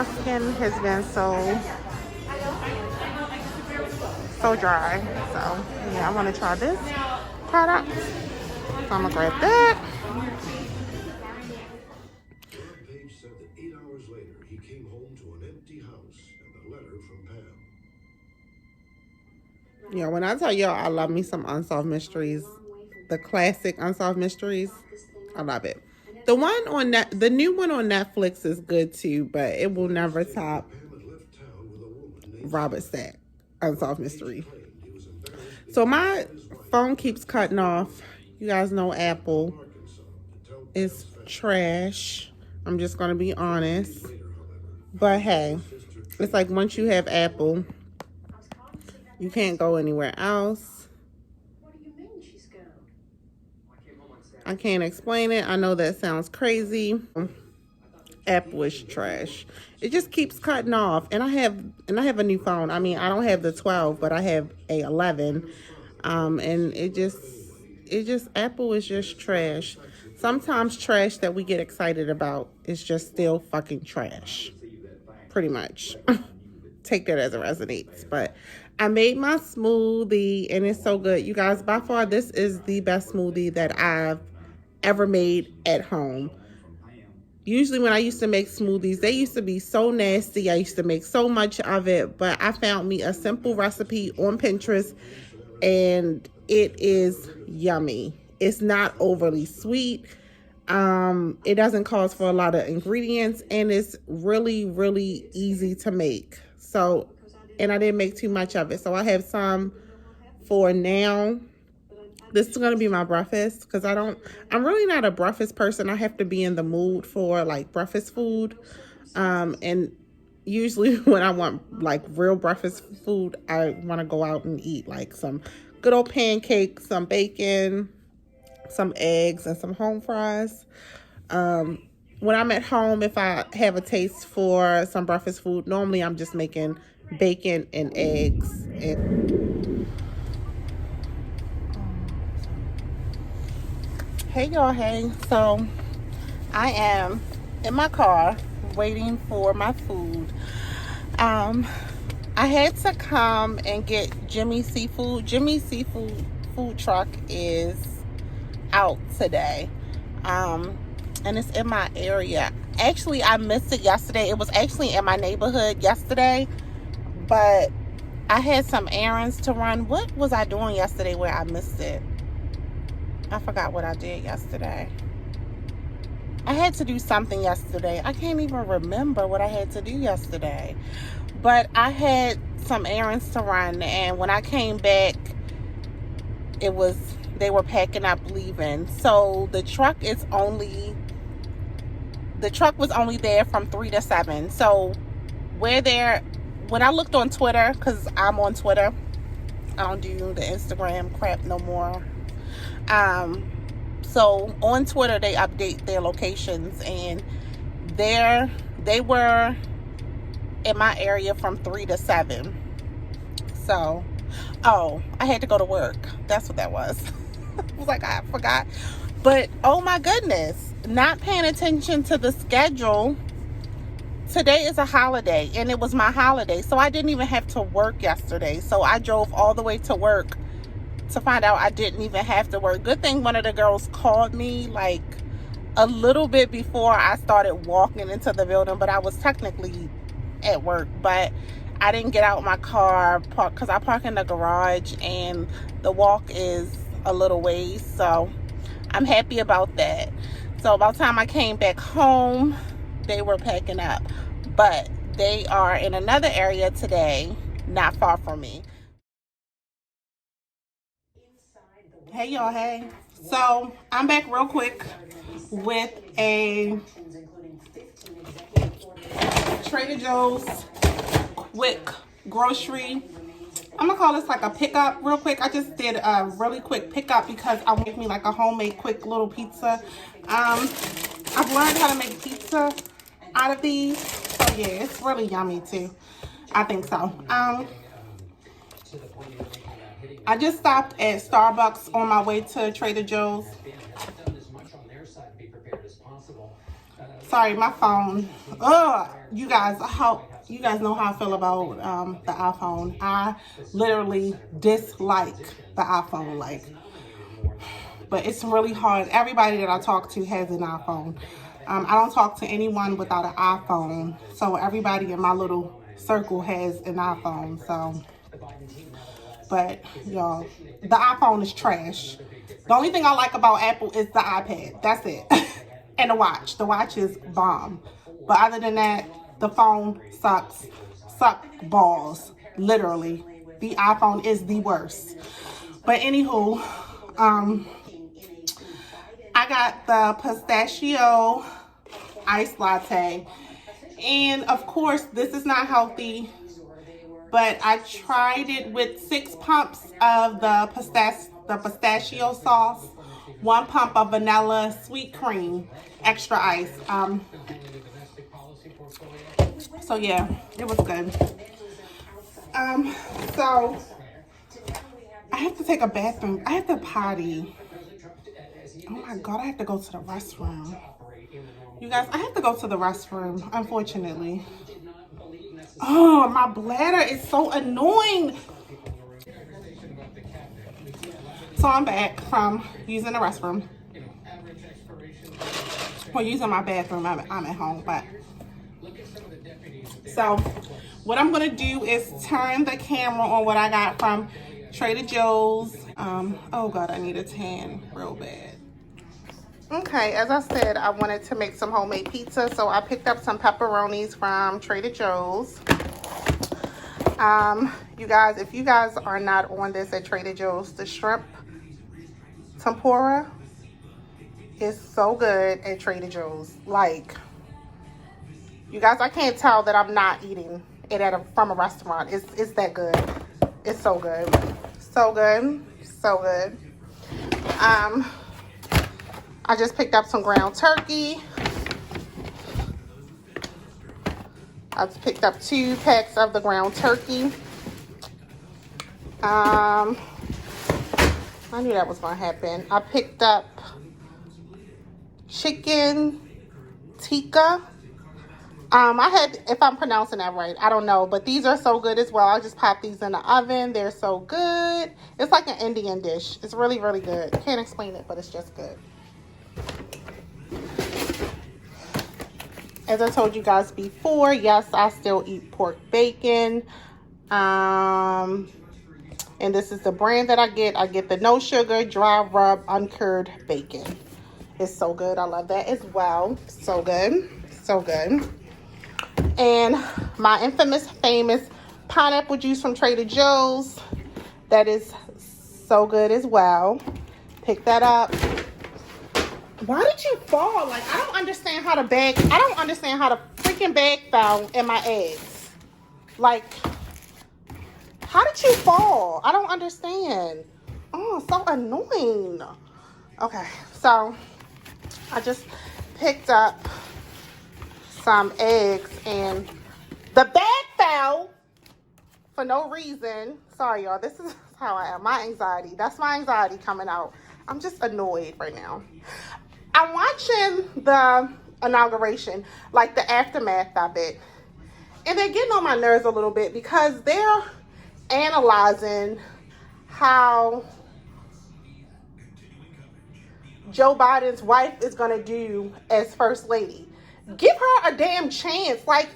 my skin has been so dry. So yeah, I want to try this product. So I'm gonna grab that. Page said that 8 hours later, he came home to an empty house and a letter from Pam. Yeah, when I tell y'all I love me some Unsolved Mysteries, the classic Unsolved Mysteries, I love it. The one on the new one on Netflix is good too, but it will never top Robert Stack Unsolved Mystery. So my phone keeps cutting off. You guys know Apple is trash. I'm just gonna be honest. But hey, it's like once you have Apple, you can't go anywhere else. I can't explain it. I know that sounds crazy. Apple is trash. It just keeps cutting off. And I have a new phone. I mean, I don't have the 12, but I have a 11. And it just Apple is just trash. Sometimes trash that we get excited about is just still fucking trash. Pretty much. Take that as it resonates. But I made my smoothie and it's so good. You guys, by far, this is the best smoothie that I've ever made at home. Usually when I used to make smoothies, they used to be so nasty. I used to make so much of it, but I found me a simple recipe on Pinterest and it is yummy. It's not overly sweet. It doesn't cost for a lot of ingredients and it's really, really easy to make. So, and I didn't make too much of it. So I have some for now. This is going to be my breakfast because I'm really not a breakfast person. I have to be in the mood for like breakfast food. And usually when I want like real breakfast food, I want to go out and eat like some good old pancakes, some bacon, some eggs, and some home fries. When I'm at home, if I have a taste for some breakfast food, normally I'm just making bacon and eggs. Hey y'all, hey. So I am in my car waiting for my food. I had to come and get Jimmy's Seafood. Jimmy's Seafood food truck is out today. And it's in my area. Actually, I missed it yesterday. It was actually in my neighborhood yesterday, but I had some errands to run. What was I doing yesterday where I missed it? I forgot what I did yesterday. I had to do something yesterday. I can't even remember what I had to do yesterday. But I had some errands to run, and when I came back, they were packing up, leaving. So the truck was only there from 3 to 7. So when I looked on Twitter, because I'm on Twitter, I don't do the Instagram crap no more. So on Twitter, they update their locations, and they were in my area from 3 to 7. So, I had to go to work. That's what that was. I was like, I forgot. But, oh my goodness, not paying attention to the schedule. Today is a holiday, and it was my holiday, so I didn't even have to work yesterday. So I drove all the way to work to find out I didn't even have to work. Good thing one of the girls called me like a little bit before I started walking into the building, but I was technically at work. But I didn't get out my car because I park in the garage and the walk is a little ways, so I'm happy about that. So by the time I came back home, they were packing up, but they are in another area today, not far from me. Hey y'all, hey. So I'm back real quick with a Trader Joe's quick grocery. I'm gonna call this like a pickup real quick. I just did a really quick pickup because I want to make me like a homemade quick little pizza. I've learned how to make pizza out of these. So yeah, it's really yummy too. I think so. I just stopped at Starbucks on my way to Trader Joe's. Sorry, my phone. Ugh, you guys know how I feel about the iPhone. I literally dislike the iPhone, like, but it's really hard. Everybody that I talk to has an iPhone. I don't talk to anyone without an iPhone, so everybody in my little circle has an iPhone. So, but y'all, the iPhone is trash. The only thing I like about Apple is the iPad. That's it. And the watch. The watch is bomb. But other than that, the phone sucks. Suck balls. Literally. The iPhone is the worst. But anywho, I got the pistachio iced latte. And of course, this is not healthy. But I tried it with 6 pumps of the pistachio sauce, 1 pump of vanilla sweet cream, extra ice. So yeah, it was good. So I have to take a bathroom. I have to potty. Oh my God, I have to go to the restroom. You guys, I have to go to the restroom, unfortunately. Oh, my bladder is so annoying. So I'm back from using the restroom. Well, using my bathroom. I'm at home, but. So what I'm going to do is turn the camera on what I got from Trader Joe's. Oh God, I need a tan real bad. Okay, as I said, I wanted to make some homemade pizza, so I picked up some pepperonis from Trader Joe's. You guys, if you guys are not on this at Trader Joe's, the shrimp tempura is so good at Trader Joe's. Like, you guys, I can't tell that I'm not eating it from a restaurant. It's that good. It's so good. So good. So good. I just picked up some ground turkey. I picked up 2 packs of the ground turkey. I knew that was going to happen. I picked up chicken tikka. I had, if I'm pronouncing that right, I don't know, but these are so good as well. I just popped these in the oven. They're so good. It's like an Indian dish. It's really, really good. Can't explain it, but it's just good. As I told you guys before, yes, I still eat pork bacon. And this is the brand that I get. I get the no sugar, dry rub, uncured bacon. It's so good. I love that as well. So good. So good. And my infamous, famous pineapple juice from Trader Joe's. That is so good as well. Pick that up. Why did you fall? Like, I don't understand how the freaking bag fell in my eggs. Like, how did you fall? I don't understand. Oh, so annoying. Okay, so I just picked up some eggs and the bag fell for no reason. Sorry, y'all. This is how I am. My anxiety. That's my anxiety coming out. I'm just annoyed right now. I'm watching the inauguration, like the aftermath of it, and they're getting on my nerves a little bit because they're analyzing how Joe Biden's wife is going to do as first lady. Give her a damn chance. Like,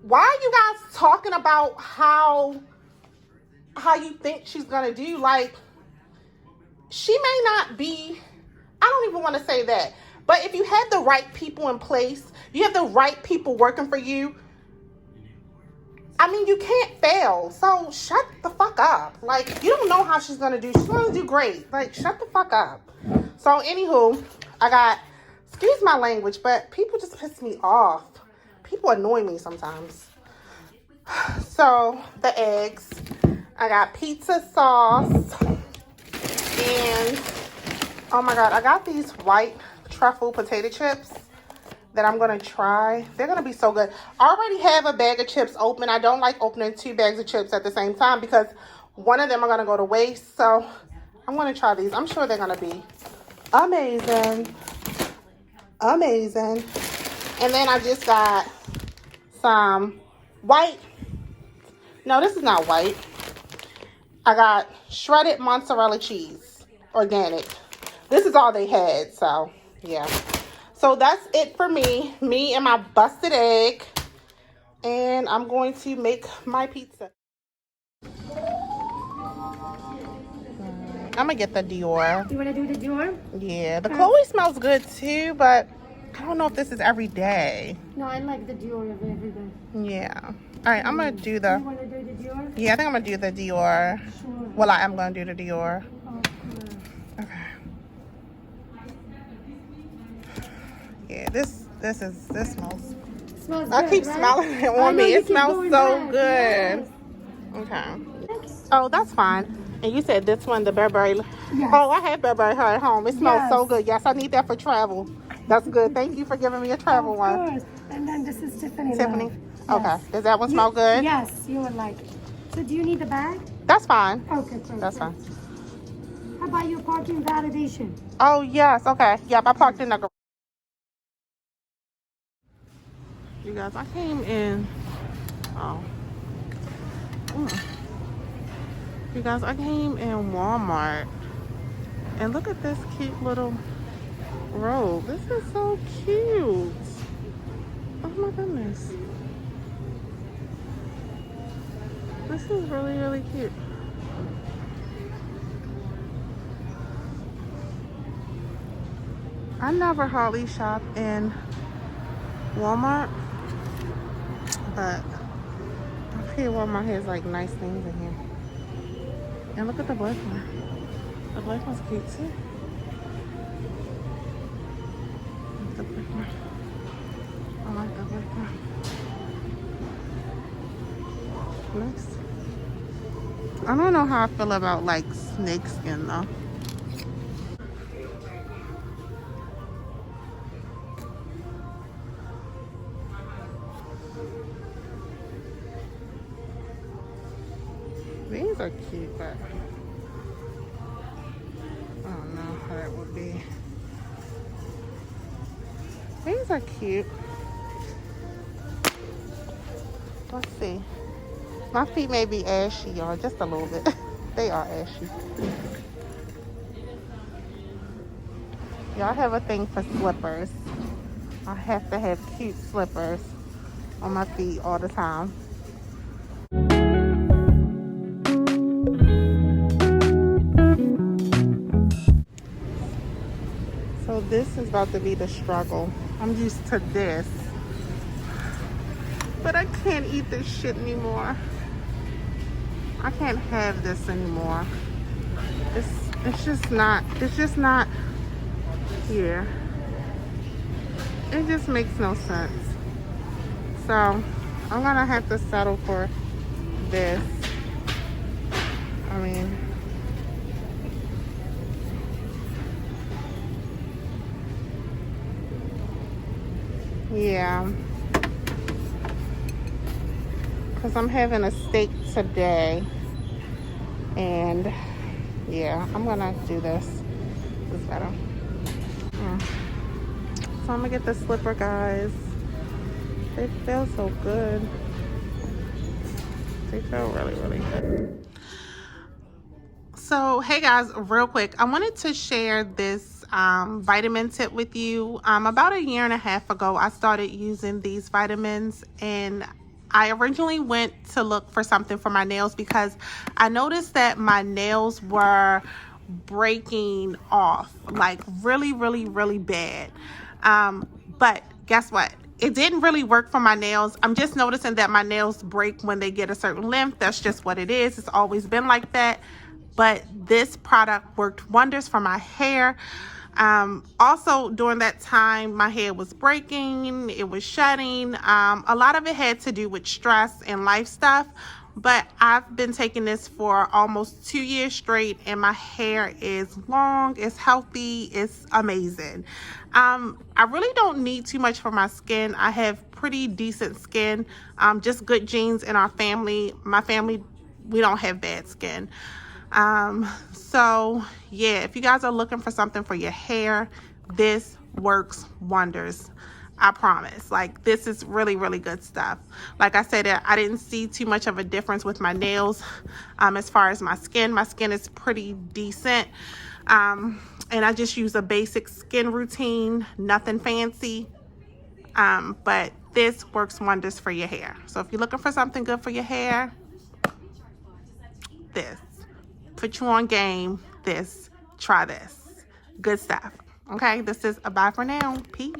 why are you guys talking about how you think she's going to do? Like, she may not be... I don't even want to say that. But if you have the right people in place, you have the right people working for you, I mean, you can't fail. So shut the fuck up. Like, you don't know how she's going to do. She's going to do great. Like, shut the fuck up. So, anywho, I got, excuse my language, but people just piss me off. People annoy me sometimes. So, the eggs. I got pizza sauce. And... oh my God, I got these white truffle potato chips that I'm going to try. They're going to be so good. I already have a bag of chips open. I don't like opening 2 bags of chips at the same time because one of them are going to go to waste. So I'm going to try these. I'm sure they're going to be amazing. Amazing. And then I just got some white. No, this is not white. I got shredded mozzarella cheese, organic. This is all they had, so yeah. So that's it for me and my busted egg. And I'm going to make my pizza. I'm gonna get the Dior. You want to do the Dior? Yeah, the Chloe smells good too, but I don't know if this is every day. No, I like the Dior every day. Yeah. All right, I'm gonna do the. You want to do the Dior? Yeah, I think I'm gonna do the Dior. Sure. Well, I am gonna do the Dior. Okay. Okay. Yeah, this smells. Smells I good, keep right? smelling it I on know me. you It keep smells going so back. good. Yes. Okay. Oh, that's fine. And you said this one, the Burberry. Yes. Oh, I have Burberry at home. It smells so Yes. good. Yes, I need that for travel. That's good. Thank you for giving me a travel Of one. course. And then this is Tiffany. Tiffany. Love. Okay. Yes. Does that one smell good? Yes, you would like it. So do you need the bag? That's fine. Okay, perfect. That's fine. How about your parking validation? Oh, yes. Okay. Yep, I parked in the garage. You guys, I came in. Oh. You guys, I came in Walmart. And look at this cute little robe. This is so cute. Oh my goodness. This is really, really cute. I never hardly shop in Walmart, but I feel Walmart has like nice things in here. And look at the black one. The black one's cute too. The black one. I like the black one. Nice. I don't know how I feel about like snake skin though. These are cute, but I don't know how that would be. These are cute. Let's see. My feet may be ashy, y'all, just a little bit. They are ashy. Y'all have a thing for slippers. I have to have cute slippers on my feet all the time. So this is about to be the struggle. I'm used to this, but I can't eat this shit anymore. I can't have this anymore. It's just not here. It just makes no sense. So I'm gonna have to settle for this. I mean, yeah, because I'm having a steak today, and yeah, I'm gonna do this. This is better. So I'm gonna get the slipper, guys. They feel so good. They feel really, really good. So hey guys, real quick, I wanted to share this vitamin tip with you. About a year and a half ago, I started using these vitamins, and I originally went to look for something for my nails because I noticed that my nails were breaking off like really, really, really bad. But guess what? It didn't really work for my nails. I'm just noticing that my nails break when they get a certain length. That's just what it is. It's always been like that. But this product worked wonders for my hair. Also, during that time, my hair was breaking, it was shedding. A lot of it had to do with stress and life stuff. But I've been taking this for almost 2 years straight, and my hair is long, it's healthy, it's amazing. I really don't need too much for my skin. I have pretty decent skin, just good genes in our family. My family, we don't have bad skin. So yeah, if you guys are looking for something for your hair, this works wonders. I promise. Like, this is really, really good stuff. Like I said, I didn't see too much of a difference with my nails. As far as my skin is pretty decent. And I just use a basic skin routine, nothing fancy. But this works wonders for your hair. So if you're looking for something good for your hair, this. Put you on game. Try this. Good stuff. Okay, this is a bye for now. Peace.